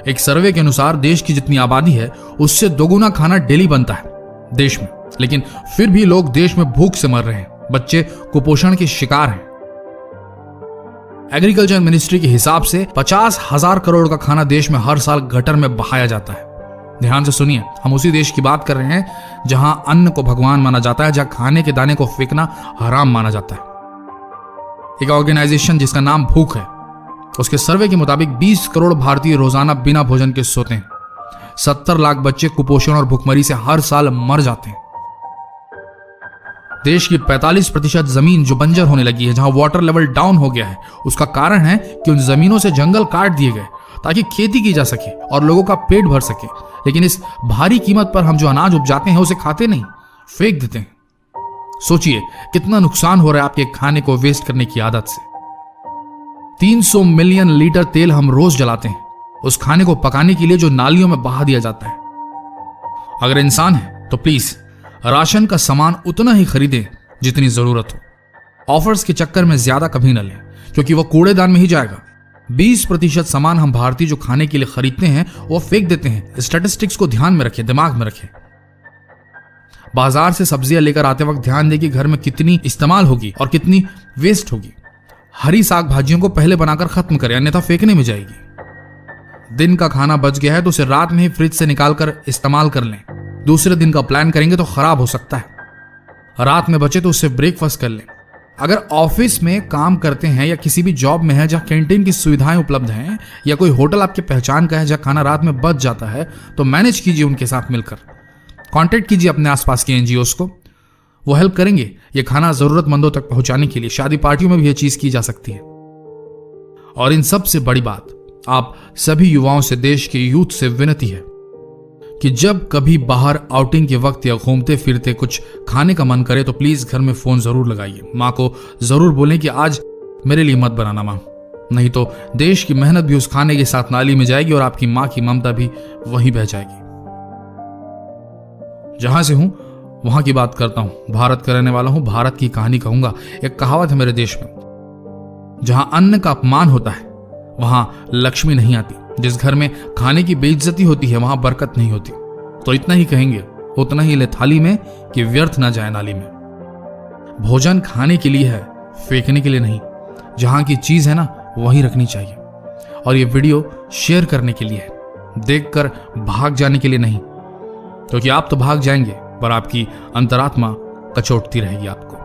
एक सर्वे के अनुसार देश की जितनी आबादी है उससे दोगुना खाना डेली बनता है देश में, लेकिन फिर भी लोग देश में भूख से मर रहे हैं, बच्चे कुपोषण के शिकार हैं। एग्रीकल्चर मिनिस्ट्री के हिसाब से 50,000 करोड़ का खाना देश में हर साल गटर में बहाया जाता है। ध्यान से सुनिए, हम उसी देश की बात कर रहे हैं जहां अन्न को भगवान माना जाता है, जहां खाने के दाने को फेंकना हराम माना जाता है। एक ऑर्गेनाइजेशन जिसका नाम भूख है, उसके सर्वे के मुताबिक 20 करोड़ भारतीय रोजाना बिना भोजन के सोते हैं। 70 लाख बच्चे कुपोषण और भुखमरी से हर साल मर जाते हैं। देश की 45% जमीन जो बंजर होने लगी है, जहां वाटर लेवल डाउन हो गया है, उसका कारण है कि उन जमीनों से जंगल काट दिए गए ताकि खेती की जा सके और लोगों का पेट भर सके। लेकिन इस भारी कीमत पर हम जो अनाज उपजाते हैं उसे खाते नहीं, फेंक देते हैं। सोचिए कितना नुकसान हो रहा है आपके खाने को वेस्ट करने की आदत से। 300 मिलियन लीटर तेल हम रोज जलाते हैं उस खाने को पकाने के लिए जो नालियों में बहा दिया जाता है। अगर इंसान है तो प्लीज राशन का सामान उतना ही खरीदें जितनी जरूरत हो। ऑफर्स के चक्कर में ज्यादा कभी न लें, क्योंकि वो कूड़ेदान में ही जाएगा। 20% सामान हम भारतीय जो खाने के लिए खरीदते हैं वो फेंक देते हैं। स्टैटिस्टिक्स को ध्यान में रखें, दिमाग में रखें। बाजार से सब्जियां लेकर आते वक्त ध्यान दें कि घर में कितनी इस्तेमाल होगी और कितनी वेस्ट होगी। हरी साग भाजियों को पहले बनाकर खत्म करें, अन्यथा फेंकने में जाएगी। दिन का खाना बच गया है तो उसे रात में ही फ्रिज से निकालकर इस्तेमाल कर लें। दूसरे दिन का प्लान करेंगे तो खराब हो सकता है। रात में बचे तो उससे ब्रेकफास्ट कर लें। अगर ऑफिस में काम करते हैं या किसी भी जॉब में है जहां कैंटीन की सुविधाएं उपलब्ध हैं, या कोई होटल आपके पहचान का है जहां खाना रात में बच जाता है, तो मैनेज कीजिए उनके साथ मिलकर। कांटेक्ट कीजिए अपने आसपास के एनजीओस को, वो हेल्प करेंगे ये खाना जरूरतमंदों तक पहुंचाने के लिए। शादी पार्टियों में भी ये चीज की जा सकती है। और इन सबसे बड़ी बात, आप सभी युवाओं से, देश के यूथ से विनती है कि जब कभी बाहर आउटिंग के वक्त या घूमते फिरते कुछ खाने का मन करे तो प्लीज घर में फोन जरूर लगाइए। माँ को जरूर बोलें कि आज मेरे लिए मत बनाना माँ, नहीं तो देश की मेहनत भी उस खाने के साथ नाली में जाएगी और आपकी माँ की ममता भी वहीं बह जाएगी। जहां से हूं वहां की बात करता हूं, भारत का रहने वाला हूं, भारत की कहानी कहूंगा। एक कहावत है मेरे देश में, जहां अन्न का अपमान होता है वहां लक्ष्मी नहीं आती। जिस घर में खाने की बेइज्जती होती है वहां बरकत नहीं होती। तो इतना ही कहेंगे, उतना ही ले थाली में कि व्यर्थ ना जाए नाली में। भोजन खाने के लिए है, फेंकने के लिए नहीं। जहां की चीज है ना वहीं रखनी चाहिए। और ये वीडियो शेयर करने के लिए है, देखकर भाग जाने के लिए नहीं, क्योंकि आप तो भाग जाएंगे पर आपकी अंतरात्मा कचोटती रहेगी आपको।